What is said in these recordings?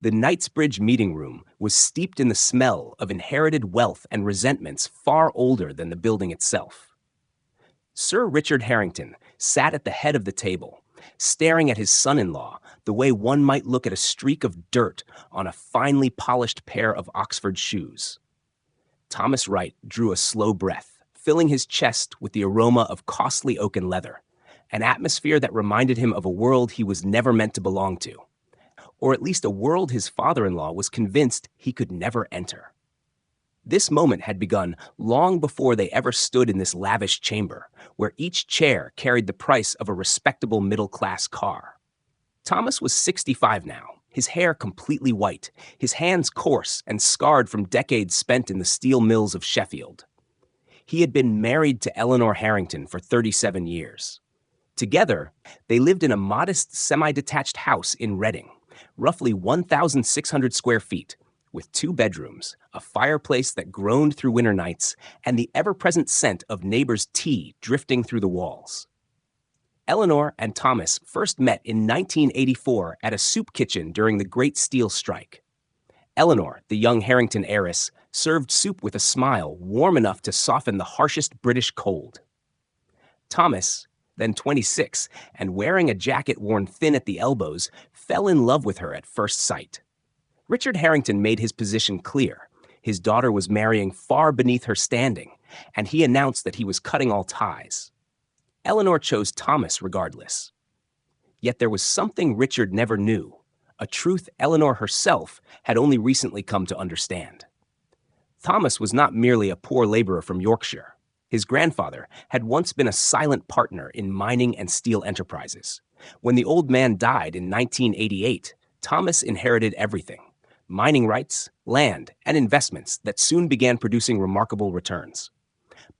The Knightsbridge meeting room was steeped in the smell of inherited wealth and resentments far older than the building itself. Sir Richard Harrington sat at the head of the table, staring at his son-in-law the way one might look at a streak of dirt on a finely polished pair of Oxford shoes. Thomas Wright drew a slow breath, filling his chest with the aroma of costly oaken leather, an atmosphere that reminded him of a world he was never meant to belong to, or at least a world his father-in-law was convinced he could never enter. This moment had begun long before they ever stood in this lavish chamber, where each chair carried the price of a respectable middle-class car. Thomas was 65 now, his hair completely white, his hands coarse and scarred from decades spent in the steel mills of Sheffield. He had been married to Eleanor Harrington for 37 years. Together, they lived in a modest semi-detached house in Reading, roughly 1,600 square feet, with 2 bedrooms, a fireplace that groaned through winter nights, and the ever-present scent of neighbors' tea drifting through the walls. Eleanor and Thomas first met in 1984 at a soup kitchen during the Great Steel Strike. Eleanor, the young Harrington heiress, served soup with a smile warm enough to soften the harshest British cold. Thomas, then 26, and wearing a jacket worn thin at the elbows, fell in love with her at first sight. Richard Harrington made his position clear. His daughter was marrying far beneath her standing, and he announced that he was cutting all ties. Eleanor chose Thomas regardless. Yet there was something Richard never knew, a truth Eleanor herself had only recently come to understand. Thomas was not merely a poor laborer from Yorkshire. His grandfather had once been a silent partner in mining and steel enterprises. When the old man died in 1988, Thomas inherited everything: mining rights, land, and investments that soon began producing remarkable returns.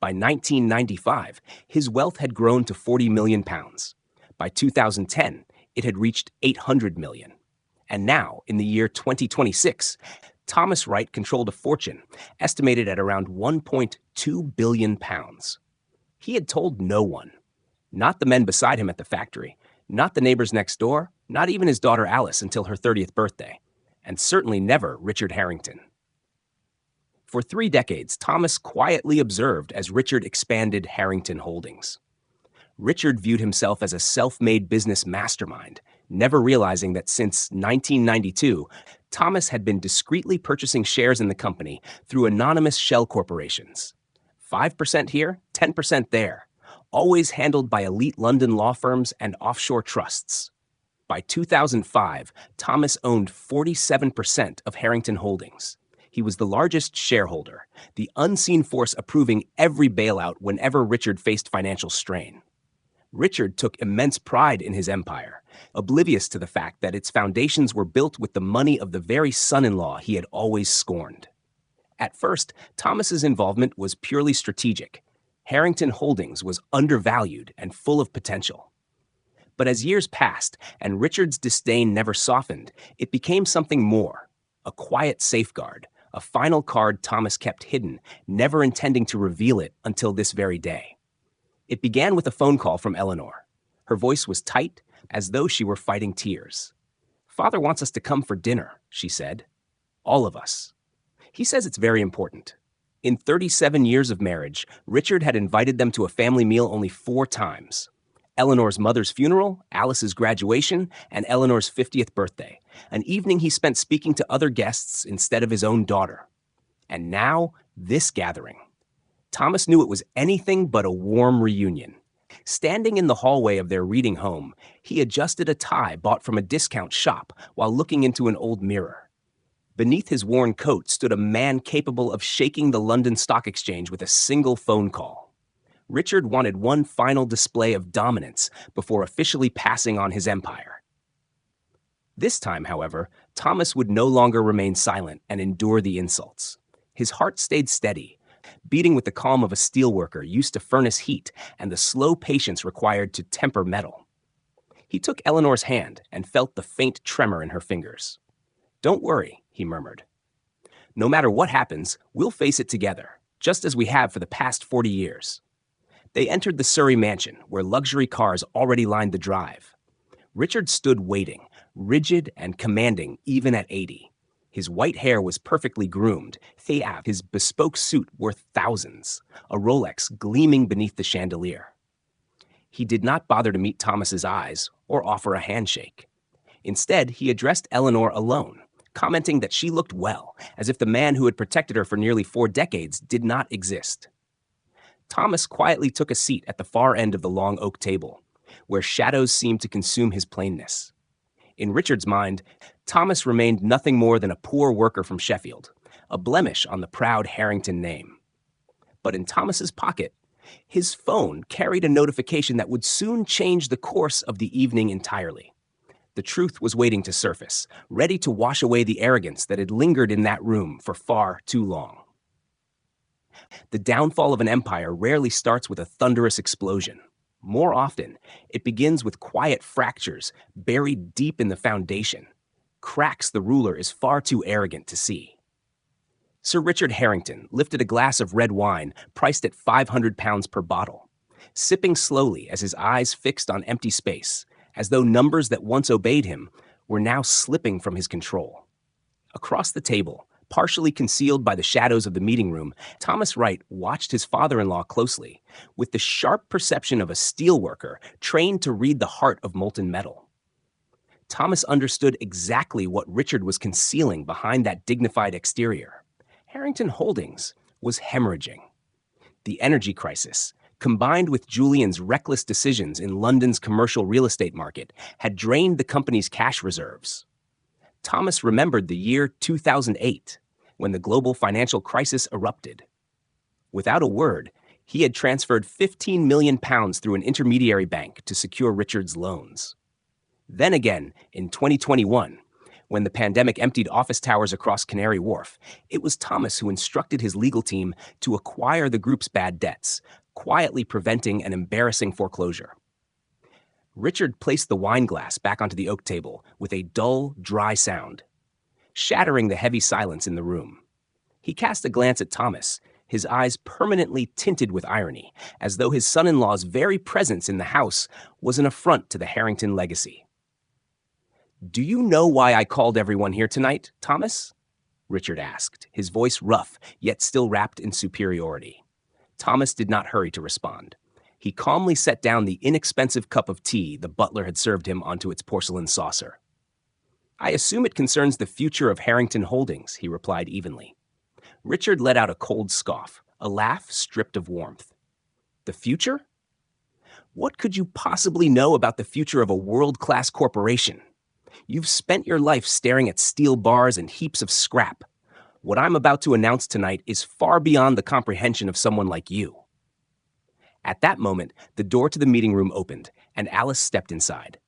By 1995, his wealth had grown to £40 million. By 2010, it had reached $800 million. And now, in the year 2026, Thomas Wright controlled a fortune estimated at around £1.2 billion. He had told no one. Not the men beside him at the factory, not the neighbors next door, not even his daughter Alice until her 30th birthday, and certainly never Richard Harrington. For 3 decades, Thomas quietly observed as Richard expanded Harrington Holdings. Richard viewed himself as a self-made business mastermind, never realizing that since 1992, Thomas had been discreetly purchasing shares in the company through anonymous shell corporations. 5% here, 10% there, always handled by elite London law firms and offshore trusts. By 2005, Thomas owned 47% of Harrington Holdings. He was the largest shareholder, the unseen force approving every bailout whenever Richard faced financial strain. Richard took immense pride in his empire, oblivious to the fact that its foundations were built with the money of the very son-in-law he had always scorned. At first, Thomas's involvement was purely strategic. Harrington Holdings was undervalued and full of potential. But as years passed and Richard's disdain never softened, it became something more, a quiet safeguard, a final card Thomas kept hidden, never intending to reveal it until this very day. It began with a phone call from Eleanor. Her voice was tight, as though she were fighting tears. "Father wants us to come for dinner," she said. "All of us. He says it's very important." In 37 years of marriage, Richard had invited them to a family meal only 4 times. Eleanor's mother's funeral, Alice's graduation, and Eleanor's 50th birthday, an evening he spent speaking to other guests instead of his own daughter. And now, this gathering. Thomas knew it was anything but a warm reunion. Standing in the hallway of their Reading home, he adjusted a tie bought from a discount shop while looking into an old mirror. Beneath his worn coat stood a man capable of shaking the London Stock Exchange with a single phone call. Richard wanted one final display of dominance before officially passing on his empire. This time, however, Thomas would no longer remain silent and endure the insults. His heart stayed steady, beating with the calm of a steelworker used to furnace heat and the slow patience required to temper metal. He took Eleanor's hand and felt the faint tremor in her fingers. "Don't worry," he murmured. "No matter what happens, we'll face it together, just as we have for the past 40 years. They entered the Surrey mansion, where luxury cars already lined the drive. Richard stood waiting, rigid and commanding even at 80. His white hair was perfectly groomed, his bespoke suit worth thousands, a Rolex gleaming beneath the chandelier. He did not bother to meet Thomas's eyes or offer a handshake. Instead, he addressed Eleanor alone, commenting that she looked well, as if the man who had protected her for nearly 4 decades did not exist. Thomas quietly took a seat at the far end of the long oak table, where shadows seemed to consume his plainness. In Richard's mind, Thomas remained nothing more than a poor worker from Sheffield, a blemish on the proud Harrington name. But in Thomas's pocket, his phone carried a notification that would soon change the course of the evening entirely. The truth was waiting to surface, ready to wash away the arrogance that had lingered in that room for far too long. The downfall of an empire rarely starts with a thunderous explosion. More often, it begins with quiet fractures buried deep in the foundation, cracks the ruler is far too arrogant to see. Sir Richard Harrington lifted a glass of red wine priced at £500 per bottle, sipping slowly as his eyes fixed on empty space, as though numbers that once obeyed him were now slipping from his control. Across the table, partially concealed by the shadows of the meeting room, Thomas Wright watched his father-in-law closely, with the sharp perception of a steelworker trained to read the heart of molten metal. Thomas understood exactly what Richard was concealing behind that dignified exterior. Harrington Holdings was hemorrhaging. The energy crisis, combined with Julian's reckless decisions in London's commercial real estate market, had drained the company's cash reserves. Thomas remembered the year 2008, when the global financial crisis erupted. Without a word, he had transferred £15 million through an intermediary bank to secure Richard's loans. Then again, in 2021, when the pandemic emptied office towers across Canary Wharf, it was Thomas who instructed his legal team to acquire the group's bad debts, quietly preventing an embarrassing foreclosure. Richard placed the wine glass back onto the oak table with a dull, dry sound, shattering the heavy silence in the room. He cast a glance at Thomas, his eyes permanently tinted with irony, as though his son-in-law's very presence in the house was an affront to the Harrington legacy. "Do you know why I called everyone here tonight, Thomas?" Richard asked, his voice rough, yet still wrapped in superiority. Thomas did not hurry to respond. He calmly set down the inexpensive cup of tea the butler had served him onto its porcelain saucer. "I assume it concerns the future of Harrington Holdings," he replied evenly. Richard let out a cold scoff, a laugh stripped of warmth. "The future? What could you possibly know about the future of a world-class corporation? You've spent your life staring at steel bars and heaps of scrap. What I'm about to announce tonight is far beyond the comprehension of someone like you." At that moment, the door to the meeting room opened, and Alice stepped inside.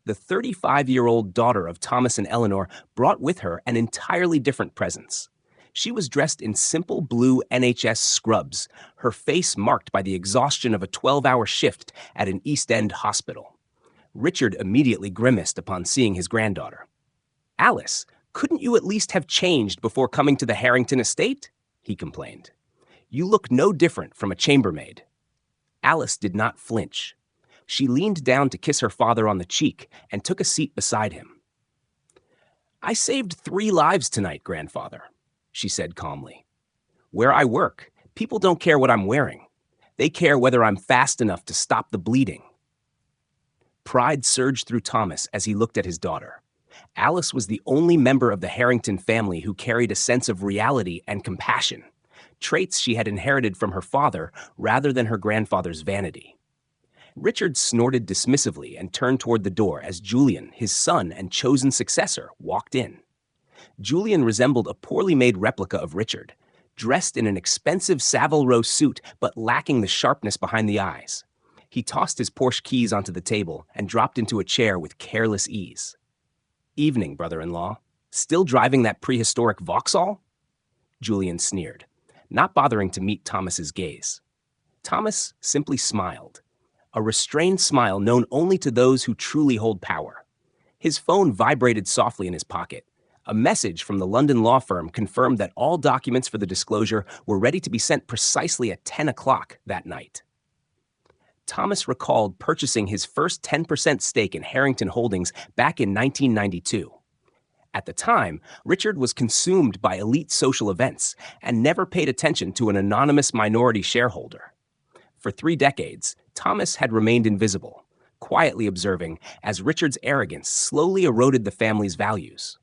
The 35-year-old daughter of Thomas and Eleanor brought with her an entirely different presence. She was dressed in simple blue NHS scrubs, her face marked by the exhaustion of a 12-hour shift at an East End hospital. Richard immediately grimaced upon seeing his granddaughter. "Alice, couldn't you at least have changed before coming to the Harrington estate?" he complained. "You look no different from a chambermaid." Alice did not flinch. She leaned down to kiss her father on the cheek and took a seat beside him. "I saved 3 lives tonight, grandfather," she said calmly. "Where I work, people don't care what I'm wearing. They care whether I'm fast enough to stop the bleeding." Pride surged through Thomas as he looked at his daughter. Alice was the only member of the Harrington family who carried a sense of reality and compassion, traits she had inherited from her father rather than her grandfather's vanity. Richard snorted dismissively and turned toward the door as Julian, his son and chosen successor, walked in. Julian resembled a poorly made replica of Richard, dressed in an expensive Savile Row suit but lacking the sharpness behind the eyes. He tossed his Porsche keys onto the table and dropped into a chair with careless ease. "Evening, brother-in-law. Still driving that prehistoric Vauxhall?" Julian sneered, not bothering to meet Thomas's gaze. Thomas simply smiled, a restrained smile known only to those who truly hold power. His phone vibrated softly in his pocket. A message from the London law firm confirmed that all documents for the disclosure were ready to be sent precisely at 10 o'clock that night. Thomas recalled purchasing his first 10% stake in Harrington Holdings back in 1992. At the time, Richard was consumed by elite social events and never paid attention to an anonymous minority shareholder. For 3 decades, Thomas had remained invisible, quietly observing as Richard's arrogance slowly eroded the family's values.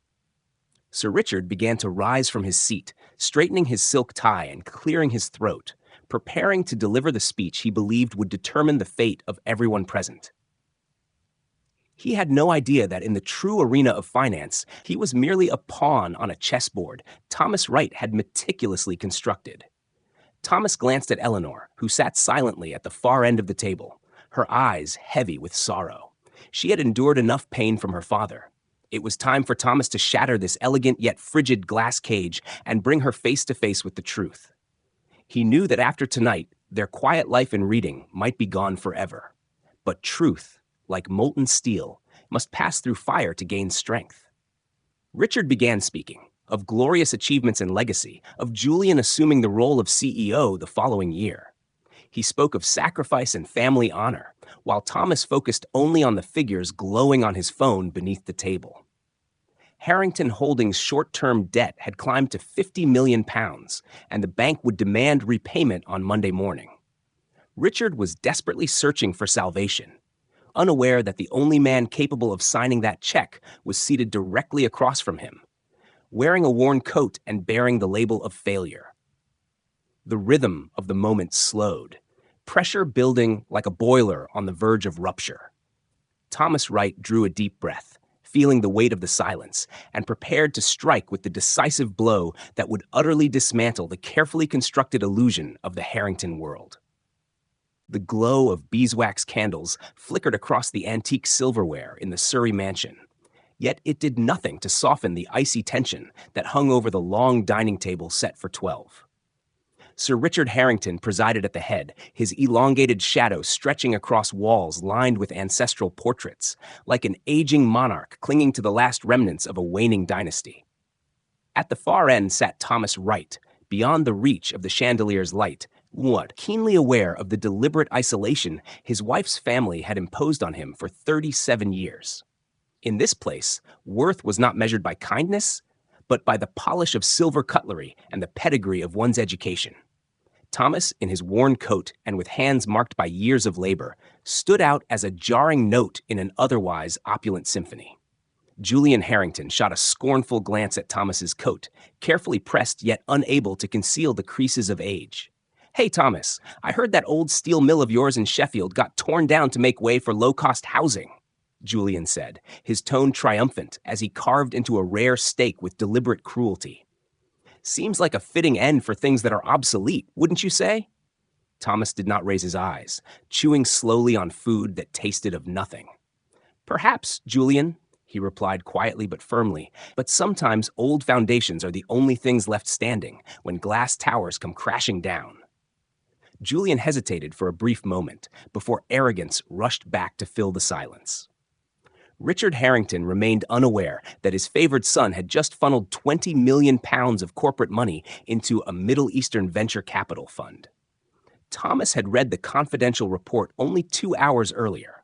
Sir Richard began to rise from his seat, straightening his silk tie and clearing his throat, preparing to deliver the speech he believed would determine the fate of everyone present. He had no idea that in the true arena of finance, he was merely a pawn on a chessboard Thomas Wright had meticulously constructed. Thomas glanced at Eleanor, who sat silently at the far end of the table, her eyes heavy with sorrow. She had endured enough pain from her father. It was time for Thomas to shatter this elegant yet frigid glass cage and bring her face to face with the truth. He knew that after tonight, their quiet life in Reading might be gone forever. But truth, like molten steel, must pass through fire to gain strength. Richard began speaking, of glorious achievements and legacy, of Julian assuming the role of CEO the following year. He spoke of sacrifice and family honor, while Thomas focused only on the figures glowing on his phone beneath the table. Harrington Holdings' short-term debt had climbed to £50 million, and the bank would demand repayment on Monday morning. Richard was desperately searching for salvation, unaware that the only man capable of signing that check was seated directly across from him, wearing a worn coat and bearing the label of failure. The rhythm of the moment slowed, pressure building like a boiler on the verge of rupture. Thomas Wright drew a deep breath, feeling the weight of the silence, and prepared to strike with the decisive blow that would utterly dismantle the carefully constructed illusion of the Harrington world. The glow of beeswax candles flickered across the antique silverware in the Surrey mansion, yet it did nothing to soften the icy tension that hung over the long dining table set for 12. Sir Richard Harrington presided at the head, his elongated shadow stretching across walls lined with ancestral portraits, like an aging monarch clinging to the last remnants of a waning dynasty. At the far end sat Thomas Wright, beyond the reach of the chandelier's light, keenly aware of the deliberate isolation his wife's family had imposed on him for 37 years. In this place, worth was not measured by kindness, but by the polish of silver cutlery and the pedigree of one's education. Thomas, in his worn coat and with hands marked by years of labor, stood out as a jarring note in an otherwise opulent symphony. Julian Harrington shot a scornful glance at Thomas's coat, carefully pressed yet unable to conceal the creases of age. "Hey, Thomas, I heard that old steel mill of yours in Sheffield got torn down to make way for low-cost housing," Julian said, his tone triumphant as he carved into a rare steak with deliberate cruelty. "Seems like a fitting end for things that are obsolete, wouldn't you say?" Thomas did not raise his eyes, chewing slowly on food that tasted of nothing. "Perhaps, Julian," he replied quietly but firmly, "but sometimes old foundations are the only things left standing when glass towers come crashing down." Julian hesitated for a brief moment before arrogance rushed back to fill the silence. Richard Harrington remained unaware that his favored son had just funneled £20 million of corporate money into a Middle Eastern venture capital fund. Thomas had read the confidential report only 2 hours earlier.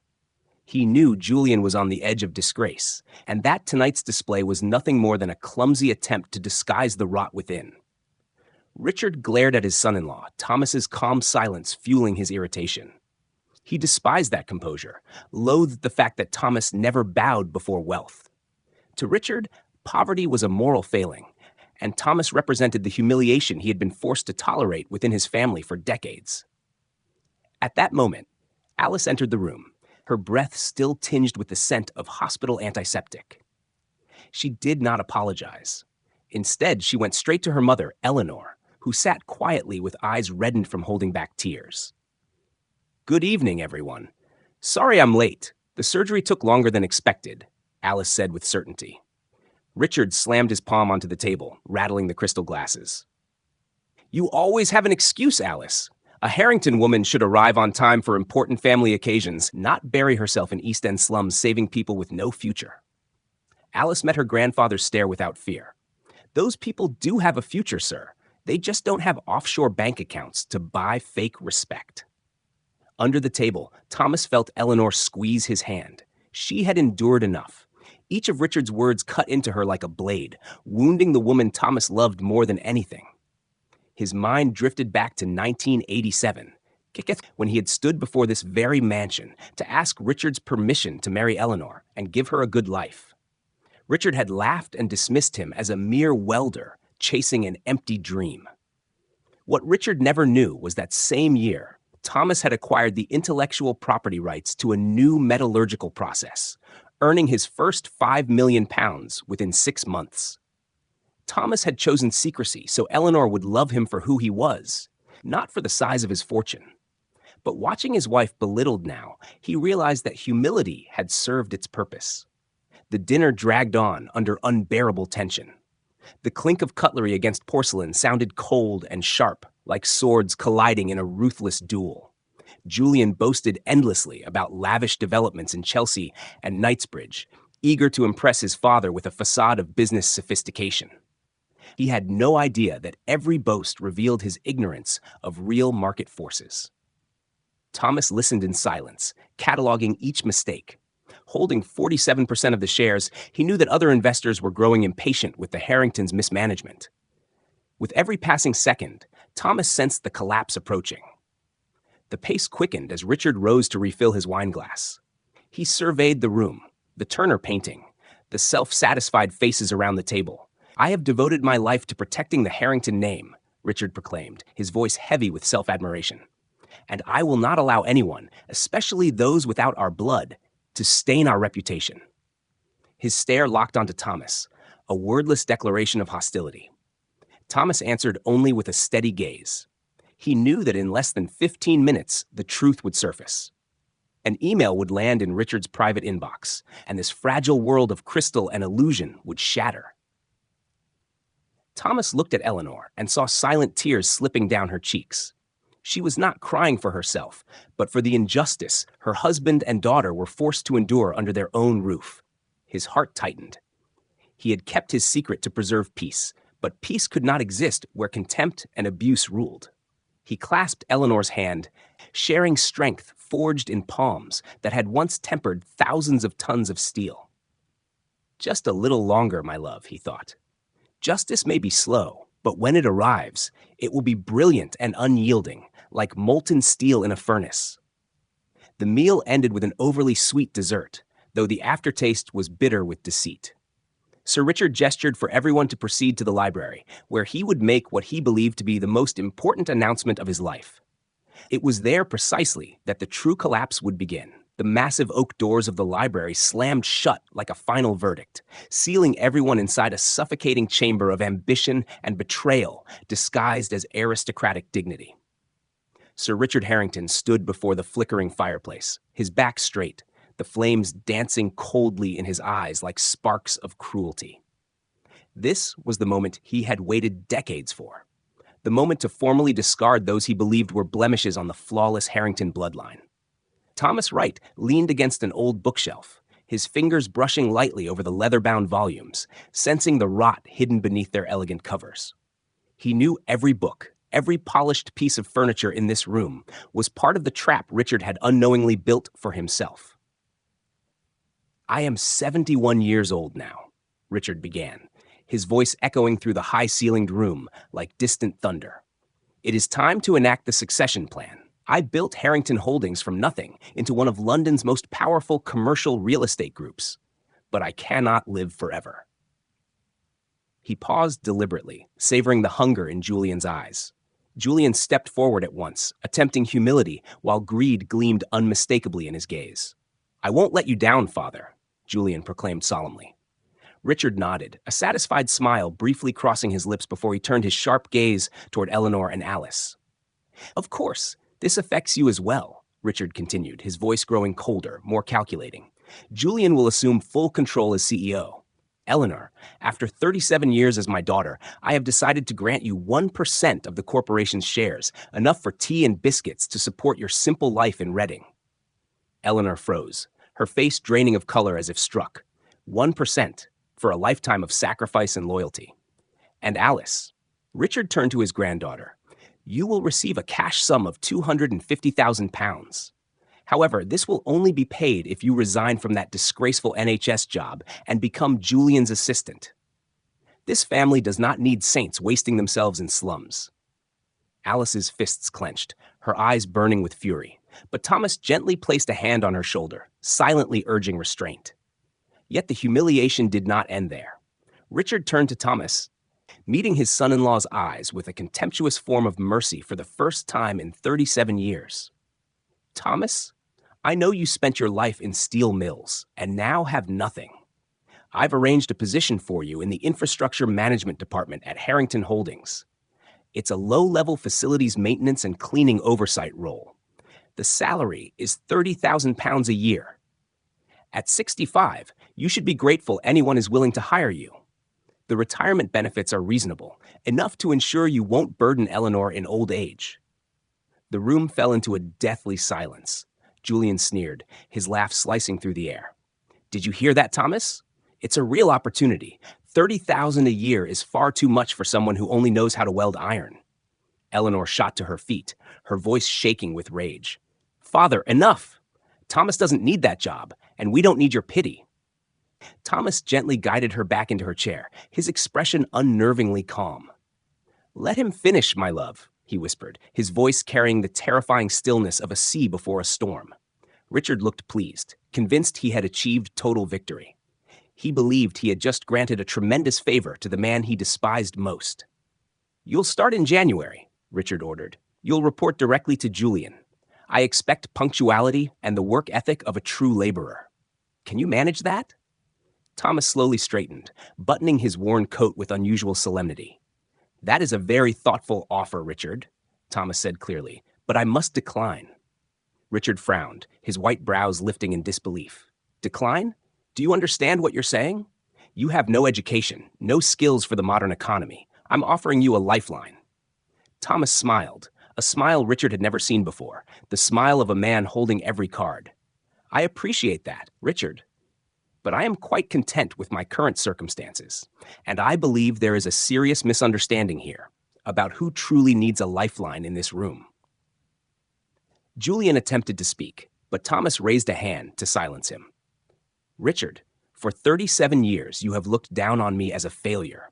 He knew Julian was on the edge of disgrace, and that tonight's display was nothing more than a clumsy attempt to disguise the rot within. Richard glared at his son-in-law, Thomas's calm silence fueling his irritation. He despised that composure, loathed the fact that Thomas never bowed before wealth. To Richard, poverty was a moral failing, and Thomas represented the humiliation he had been forced to tolerate within his family for decades. At that moment, Alice entered the room, her breath still tinged with the scent of hospital antiseptic. She did not apologize. Instead, she went straight to her mother, Eleanor, who sat quietly with eyes reddened from holding back tears. "Good evening, everyone. Sorry I'm late. The surgery took longer than expected," Alice said with certainty. Richard slammed his palm onto the table, rattling the crystal glasses. "You always have an excuse, Alice. A Harrington woman should arrive on time for important family occasions, not bury herself in East End slums saving people with no future." Alice met her grandfather's stare without fear. "Those people do have a future, sir. They just don't have offshore bank accounts to buy fake respect." Under the table, Thomas felt Eleanor squeeze his hand. She had endured enough. Each of Richard's words cut into her like a blade, wounding the woman Thomas loved more than anything. His mind drifted back to 1987, when he had stood before this very mansion to ask Richard's permission to marry Eleanor and give her a good life. Richard had laughed and dismissed him as a mere welder chasing an empty dream. What Richard never knew was that same year, Thomas had acquired the intellectual property rights to a new metallurgical process, earning his first £5 million within 6 months. Thomas had chosen secrecy so Eleanor would love him for who he was, not for the size of his fortune. But watching his wife belittled now, he realized that humility had served its purpose. The dinner dragged on under unbearable tension. The clink of cutlery against porcelain sounded cold and sharp, like swords colliding in a ruthless duel. Julian boasted endlessly about lavish developments in Chelsea and Knightsbridge, eager to impress his father with a facade of business sophistication. He had no idea that every boast revealed his ignorance of real market forces. Thomas listened in silence, cataloging each mistake. Holding 47% of the shares, he knew that other investors were growing impatient with the Harringtons' mismanagement. With every passing second, Thomas sensed the collapse approaching. The pace quickened as Richard rose to refill his wineglass. He surveyed the room, the Turner painting, the self-satisfied faces around the table. "I have devoted my life to protecting the Harrington name," Richard proclaimed, his voice heavy with self-admiration. "And I will not allow anyone, especially those without our blood, to stain our reputation." His stare locked onto Thomas, a wordless declaration of hostility. Thomas answered only with a steady gaze. He knew that in less than 15 minutes, the truth would surface. An email would land in Richard's private inbox, and this fragile world of crystal and illusion would shatter. Thomas looked at Eleanor and saw silent tears slipping down her cheeks. She was not crying for herself, but for the injustice her husband and daughter were forced to endure under their own roof. His heart tightened. He had kept his secret to preserve peace, but peace could not exist where contempt and abuse ruled. He clasped Eleanor's hand, sharing strength forged in palms that had once tempered thousands of tons of steel. "Just a little longer, my love," he thought. "Justice may be slow, but when it arrives, it will be brilliant and unyielding, like molten steel in a furnace." The meal ended with an overly sweet dessert, though the aftertaste was bitter with deceit. Sir Richard gestured for everyone to proceed to the library, where he would make what he believed to be the most important announcement of his life. It was there precisely that the true collapse would begin. The massive oak doors of the library slammed shut like a final verdict, sealing everyone inside a suffocating chamber of ambition and betrayal disguised as aristocratic dignity. Sir Richard Harrington stood before the flickering fireplace, his back straight, the flames dancing coldly in his eyes like sparks of cruelty. This was the moment he had waited decades for, the moment to formally discard those he believed were blemishes on the flawless Harrington bloodline. Thomas Wright leaned against an old bookshelf, his fingers brushing lightly over the leather-bound volumes, sensing the rot hidden beneath their elegant covers. He knew every book, every polished piece of furniture in this room was part of the trap Richard had unknowingly built for himself. "I am 71 years old now," Richard began, his voice echoing through the high-ceilinged room like distant thunder. "It is time to enact the succession plan. I built Harrington Holdings from nothing into one of London's most powerful commercial real estate groups, but I cannot live forever." He paused deliberately, savoring the hunger in Julian's eyes. Julian stepped forward at once, attempting humility while greed gleamed unmistakably in his gaze. "I won't let you down, Father," Julian proclaimed solemnly. Richard nodded, a satisfied smile briefly crossing his lips before he turned his sharp gaze toward Eleanor and Alice. "Of course, this affects you as well," Richard continued, his voice growing colder, more calculating. "Julian will assume full control as CEO. Eleanor, after 37 years as my daughter, I have decided to grant you 1% of the corporation's shares, enough for tea and biscuits to support your simple life in Reading." Eleanor froze, her face draining of color as if struck. 1% for a lifetime of sacrifice and loyalty. And Alice. Richard turned to his granddaughter. You will receive a cash sum of £250,000. However, this will only be paid if you resign from that disgraceful NHS job and become Julian's assistant. This family does not need saints wasting themselves in slums. Alice's fists clenched, her eyes burning with fury, but Thomas gently placed a hand on her shoulder, silently urging restraint. Yet the humiliation did not end there. Richard turned to Thomas, meeting his son-in-law's eyes with a contemptuous form of mercy for the first time in 37 years. Thomas, I know you spent your life in steel mills and now have nothing. I've arranged a position for you in the infrastructure management department at Harrington Holdings. It's a low-level facilities maintenance and cleaning oversight role. The salary is £30,000 a year. At 65, you should be grateful anyone is willing to hire you. The retirement benefits are reasonable, enough to ensure you won't burden Eleanor in old age. The room fell into a deathly silence. Julian sneered, his laugh slicing through the air. Did you hear that, Thomas? It's a real opportunity. $30,000 a year is far too much for someone who only knows how to weld iron. Eleanor shot to her feet, her voice shaking with rage. Father, enough! Thomas doesn't need that job, and we don't need your pity. Thomas gently guided her back into her chair, his expression unnervingly calm. Let him finish, my love, he whispered, his voice carrying the terrifying stillness of a sea before a storm. Richard looked pleased, convinced he had achieved total victory. He believed he had just granted a tremendous favor to the man he despised most. You'll start in January, Richard ordered. You'll report directly to Julian. I expect punctuality and the work ethic of a true laborer. Can you manage that? Thomas slowly straightened, buttoning his worn coat with unusual solemnity. That is a very thoughtful offer, Richard, Thomas said clearly, but I must decline. Richard frowned, his white brows lifting in disbelief. Decline? Do you understand what you're saying? You have no education, no skills for the modern economy. I'm offering you a lifeline. Thomas smiled, a smile Richard had never seen before, the smile of a man holding every card. I appreciate that, Richard. But I am quite content with my current circumstances, and I believe there is a serious misunderstanding here about who truly needs a lifeline in this room. Julian attempted to speak, but Thomas raised a hand to silence him. Richard, for 37 years you have looked down on me as a failure.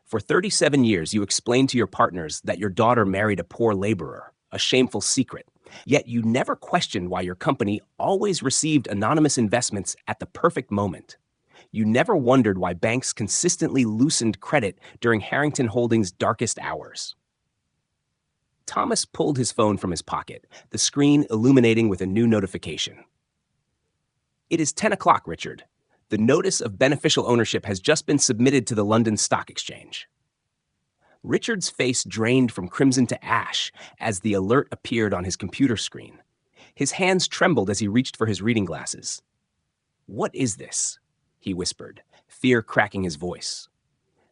For 37 years you explained to your partners that your daughter married a poor laborer, a shameful secret. Yet you never questioned why your company always received anonymous investments at the perfect moment. You never wondered why banks consistently loosened credit during Harrington Holdings' darkest hours. Thomas pulled his phone from his pocket, the screen illuminating with a new notification. It is 10 o'clock, Richard. The notice of beneficial ownership has just been submitted to the London Stock Exchange. Richard's face drained from crimson to ash as the alert appeared on his computer screen. His hands trembled as he reached for his reading glasses. What is this? He whispered, fear cracking his voice.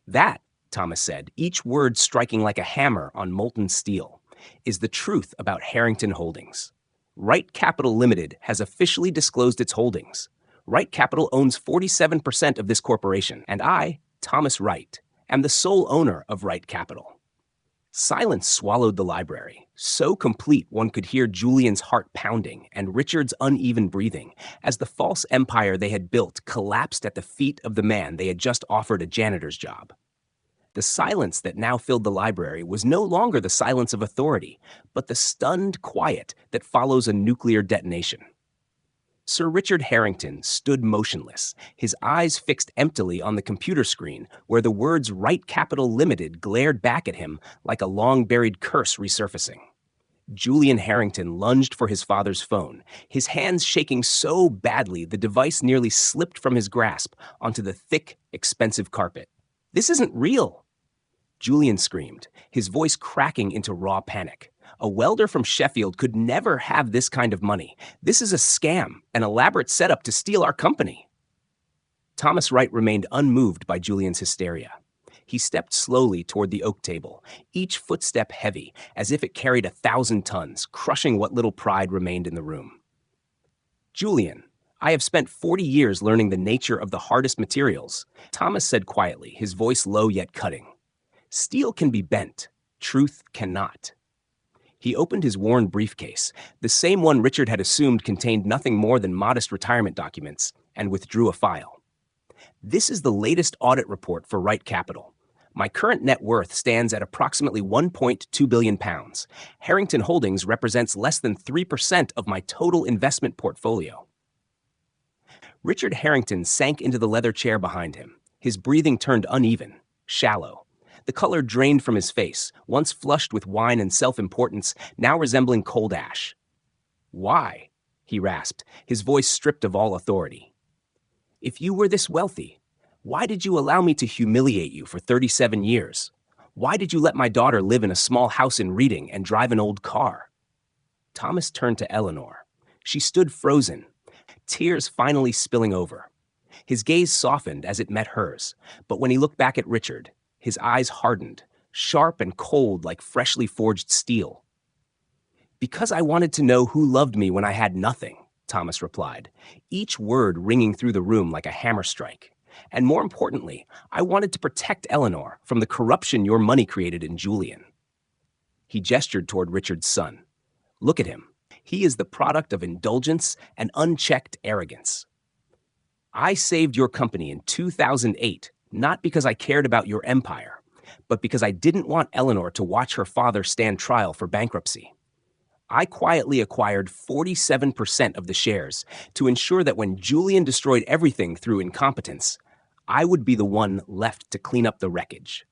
That, Thomas said, each word striking like a hammer on molten steel, is the truth about Harrington Holdings. Wright Capital Limited has officially disclosed its holdings. Wright Capital owns 47% of this corporation, and I, Thomas Wright, am the sole owner of Wright Capital. Silence swallowed the library, so complete one could hear Julian's heart pounding and Richard's uneven breathing as the false empire they had built collapsed at the feet of the man they had just offered a janitor's job. The silence that now filled the library was no longer the silence of authority, but the stunned quiet that follows a nuclear detonation. Sir Richard Harrington stood motionless, his eyes fixed emptily on the computer screen where the words Wright Capital Limited glared back at him like a long-buried curse resurfacing. Julian Harrington lunged for his father's phone, his hands shaking so badly the device nearly slipped from his grasp onto the thick, expensive carpet. This isn't real! Julian screamed, his voice cracking into raw panic. A welder from Sheffield could never have this kind of money. This is a scam, an elaborate setup to steal our company. Thomas Wright remained unmoved by Julian's hysteria. He stepped slowly toward the oak table, each footstep heavy, as if it carried 1,000 tons, crushing what little pride remained in the room. Julian, I have spent 40 years learning the nature of the hardest materials, Thomas said quietly, his voice low yet cutting. Steel can be bent. Truth cannot. He opened his worn briefcase, the same one Richard had assumed contained nothing more than modest retirement documents, and withdrew a file. This is the latest audit report for Wright Capital. My current net worth stands at approximately £1.2 billion. Harrington Holdings represents less than 3% of my total investment portfolio. Richard Harrington sank into the leather chair behind him. His breathing turned uneven, shallow. The color drained from his face, once flushed with wine and self-importance, now resembling cold ash. "Why?" he rasped, his voice stripped of all authority. "If you were this wealthy, why did you allow me to humiliate you for 37 years? Why did you let my daughter live in a small house in Reading and drive an old car?" Thomas turned to Eleanor. She stood frozen, tears finally spilling over. His gaze softened as it met hers, but when he looked back at Richard, his eyes hardened, sharp and cold like freshly forged steel. "Because I wanted to know who loved me when I had nothing," Thomas replied, each word ringing through the room like a hammer strike. "And more importantly, I wanted to protect Eleanor from the corruption your money created in Julian." He gestured toward Richard's son. "Look at him. He is the product of indulgence and unchecked arrogance. I saved your company in 2008, not because I cared about your empire, but because I didn't want Eleanor to watch her father stand trial for bankruptcy. I quietly acquired 47% of the shares to ensure that when Julian destroyed everything through incompetence, I would be the one left to clean up the wreckage."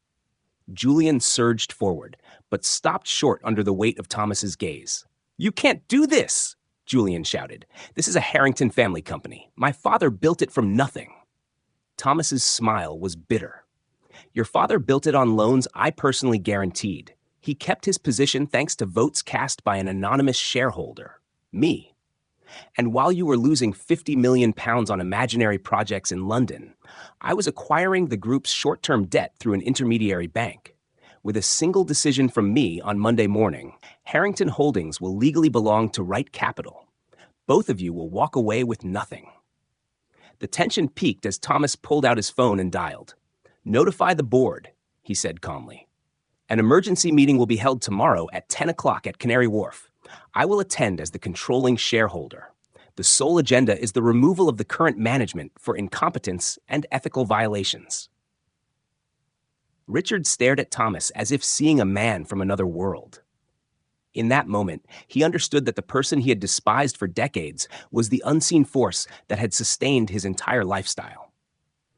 Julian surged forward, but stopped short under the weight of Thomas's gaze. "You can't do this!" Julian shouted. "This is a Harrington family company. My father built it from nothing." Thomas's smile was bitter. "Your father built it on loans I personally guaranteed. He kept his position thanks to votes cast by an anonymous shareholder, me. And while you were losing £50 million on imaginary projects in London, I was acquiring the group's short-term debt through an intermediary bank. With a single decision from me on Monday morning, Harrington Holdings will legally belong to Wright Capital. Both of you will walk away with nothing." The tension peaked as Thomas pulled out his phone and dialed. "Notify the board," he said calmly. "An emergency meeting will be held tomorrow at 10 o'clock at Canary Wharf. I will attend as the controlling shareholder. The sole agenda is the removal of the current management for incompetence and ethical violations." Richard stared at Thomas as if seeing a man from another world. In that moment, he understood that the person he had despised for decades was the unseen force that had sustained his entire lifestyle.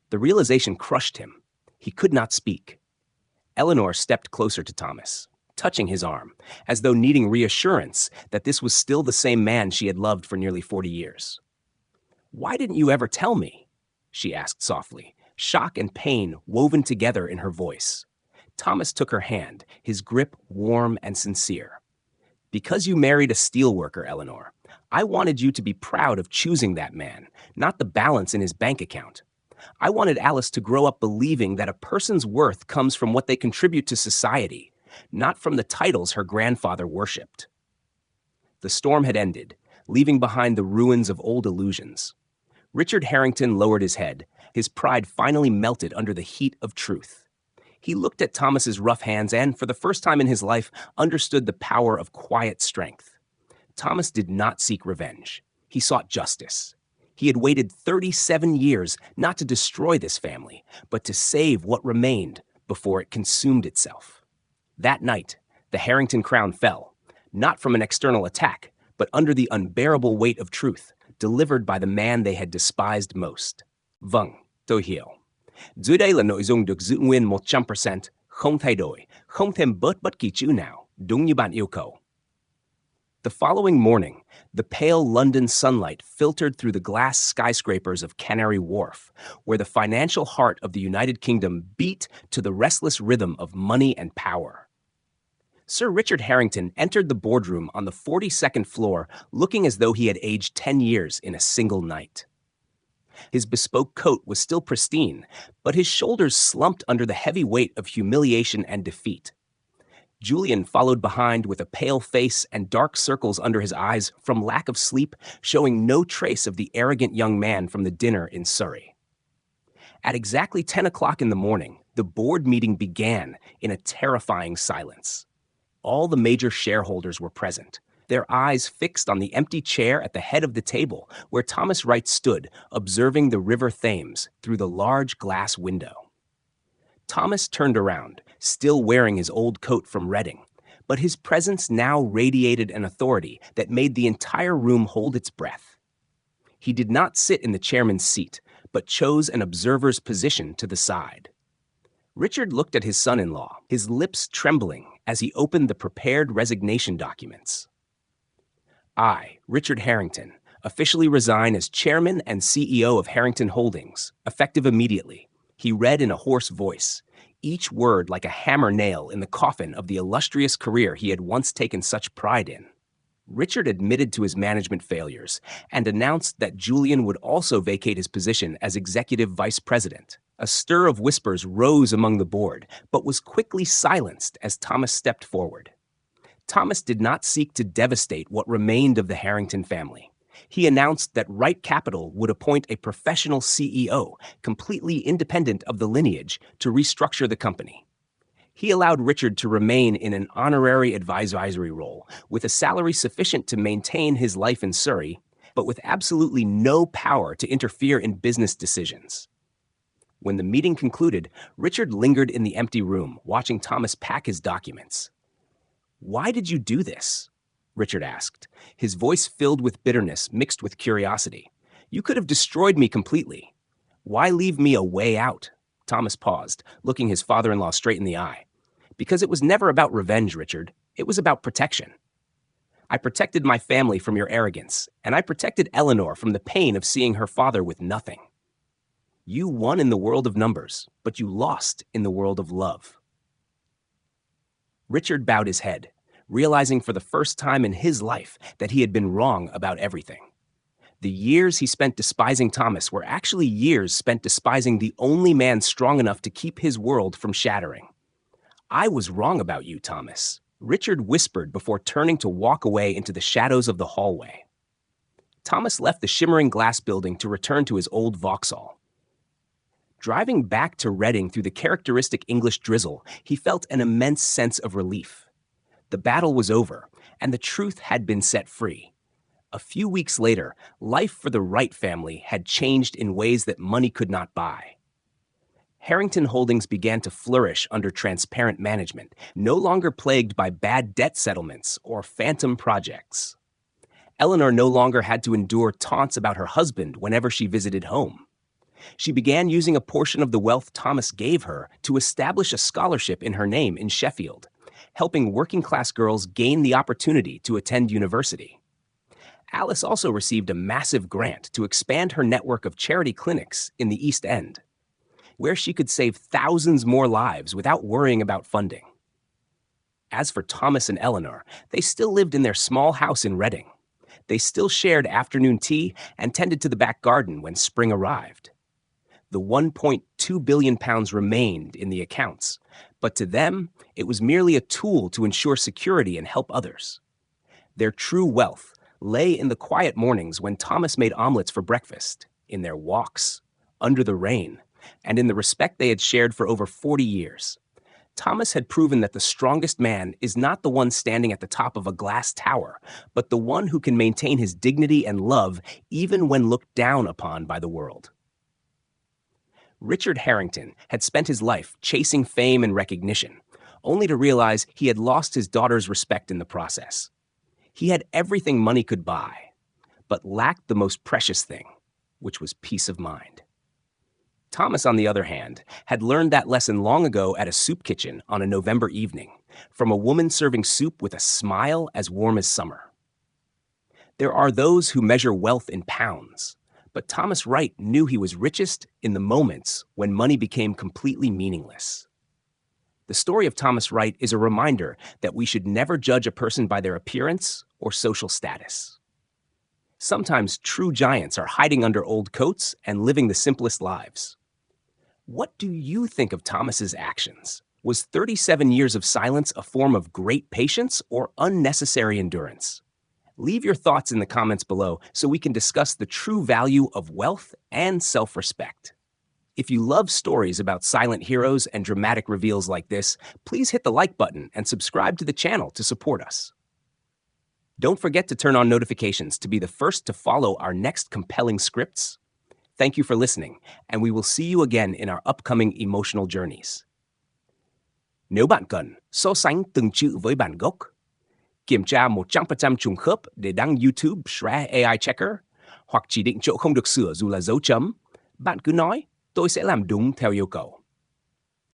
The realization crushed him. He could not speak. Eleanor stepped closer to Thomas, touching his arm, as though needing reassurance that this was still the same man she had loved for nearly 40 years. "Why didn't you ever tell me?" she asked softly, shock and pain woven together in her voice. Thomas took her hand, his grip warm and sincere. "Because you married a steelworker, Eleanor. I wanted you to be proud of choosing that man, not the balance in his bank account. I wanted Alice to grow up believing that a person's worth comes from what they contribute to society, not from the titles her grandfather worshipped." The storm had ended, leaving behind the ruins of old illusions. Richard Harrington lowered his head, his pride finally melted under the heat of truth. He looked at Thomas's rough hands and, for the first time in his life, understood the power of quiet strength. Thomas did not seek revenge. He sought justice. He had waited 37 years not to destroy this family, but to save what remained before it consumed itself. That night, the Harrington crown fell, not from an external attack, but under the unbearable weight of truth, delivered by the man they had despised most. Vâng, tôi hiểu. Dưới đây là nội dung được giữ nguyên 100%, không thay đổi, không thêm bớt bất kỳ chữ nào, đúng như bạn yêu cầu. The following morning, the pale London sunlight filtered through the glass skyscrapers of Canary Wharf, where the financial heart of the United Kingdom beat to the restless rhythm of money and power. Sir Richard Harrington entered the boardroom on the 42nd floor looking as though he had aged 10 years in a single night. His bespoke coat was still pristine, but his shoulders slumped under the heavy weight of humiliation and defeat. Julian followed behind with a pale face and dark circles under his eyes from lack of sleep, showing no trace of the arrogant young man from the dinner in Surrey. At exactly 10 o'clock in the morning, the board meeting began in a terrifying silence. All the major shareholders were present, their eyes fixed on the empty chair at the head of the table where Thomas Wright stood, observing the River Thames through the large glass window. Thomas turned around, still wearing his old coat from Reading, but his presence now radiated an authority that made the entire room hold its breath. He did not sit in the chairman's seat, but chose an observer's position to the side. Richard looked at his son-in-law, his lips trembling as he opened the prepared resignation documents. I, Richard Harrington, officially resign as chairman and CEO of Harrington Holdings, effective immediately, he read in a hoarse voice, each word like a hammer nail in the coffin of the illustrious career he had once taken such pride in. Richard admitted to his management failures and announced that Julian would also vacate his position as executive vice president. A stir of whispers rose among the board, but was quickly silenced as Thomas stepped forward. Thomas did not seek to devastate what remained of the Harrington family. He announced that Wright Capital would appoint a professional CEO, completely independent of the lineage, to restructure the company. He allowed Richard to remain in an honorary advisory role, with a salary sufficient to maintain his life in Surrey, but with absolutely no power to interfere in business decisions. When the meeting concluded, Richard lingered in the empty room, watching Thomas pack his documents. "Why did you do this?" Richard asked, his voice filled with bitterness mixed with curiosity. "You could have destroyed me completely. Why leave me a way out?" Thomas paused, looking his father-in-law straight in the eye. "Because it was never about revenge, Richard. It was about protection. I protected my family from your arrogance, and I protected Eleanor from the pain of seeing her father with nothing. You won in the world of numbers, but you lost in the world of love." Richard bowed his head, realizing for the first time in his life that he had been wrong about everything. The years he spent despising Thomas were actually years spent despising the only man strong enough to keep his world from shattering. "I was wrong about you, Thomas," Richard whispered before turning to walk away into the shadows of the hallway. Thomas left the shimmering glass building to return to his old Vauxhall. Driving back to Reading through the characteristic English drizzle, he felt an immense sense of relief. The battle was over, and the truth had been set free. A few weeks later, life for the Wright family had changed in ways that money could not buy. Harrington Holdings began to flourish under transparent management, no longer plagued by bad debt settlements or phantom projects. Eleanor no longer had to endure taunts about her husband whenever she visited home. She began using a portion of the wealth Thomas gave her to establish a scholarship in her name in Sheffield, helping working-class girls gain the opportunity to attend university. Alice also received a massive grant to expand her network of charity clinics in the East End, where she could save thousands more lives without worrying about funding. As for Thomas and Eleanor, they still lived in their small house in Reading. They still shared afternoon tea and tended to the back garden when spring arrived. The £1.2 billion remained in the accounts, but to them, it was merely a tool to ensure security and help others. Their true wealth lay in the quiet mornings when Thomas made omelets for breakfast, in their walks, under the rain, and in the respect they had shared for over 40 years. Thomas had proven that the strongest man is not the one standing at the top of a glass tower, but the one who can maintain his dignity and love even when looked down upon by the world. Richard Harrington had spent his life chasing fame and recognition, only to realize he had lost his daughter's respect in the process. He had everything money could buy, but lacked the most precious thing, which was peace of mind. Thomas, on the other hand, had learned that lesson long ago at a soup kitchen on a November evening, from a woman serving soup with a smile as warm as summer. There are those who measure wealth in pounds, but Thomas Wright knew he was richest in the moments when money became completely meaningless. The story of Thomas Wright is a reminder that we should never judge a person by their appearance or social status. Sometimes true giants are hiding under old coats and living the simplest lives. What do you think of Thomas's actions? Was 37 years of silence a form of great patience or unnecessary endurance? Leave your thoughts in the comments below so we can discuss the true value of wealth and self-respect. If you love stories about silent heroes and dramatic reveals like this, please hit the like button and subscribe to the channel to support us. Don't forget to turn on notifications to be the first to follow our next compelling scripts. Thank you for listening, and we will see you again in our upcoming emotional journeys. Nếu bạn cần so sánh từng chữ với bản gốc, kiểm tra 100% trùng khớp để đăng YouTube Shred AI Checker, hoặc chỉ định chỗ không được sửa dù là dấu chấm, bạn cứ nói, tôi sẽ làm đúng theo yêu cầu.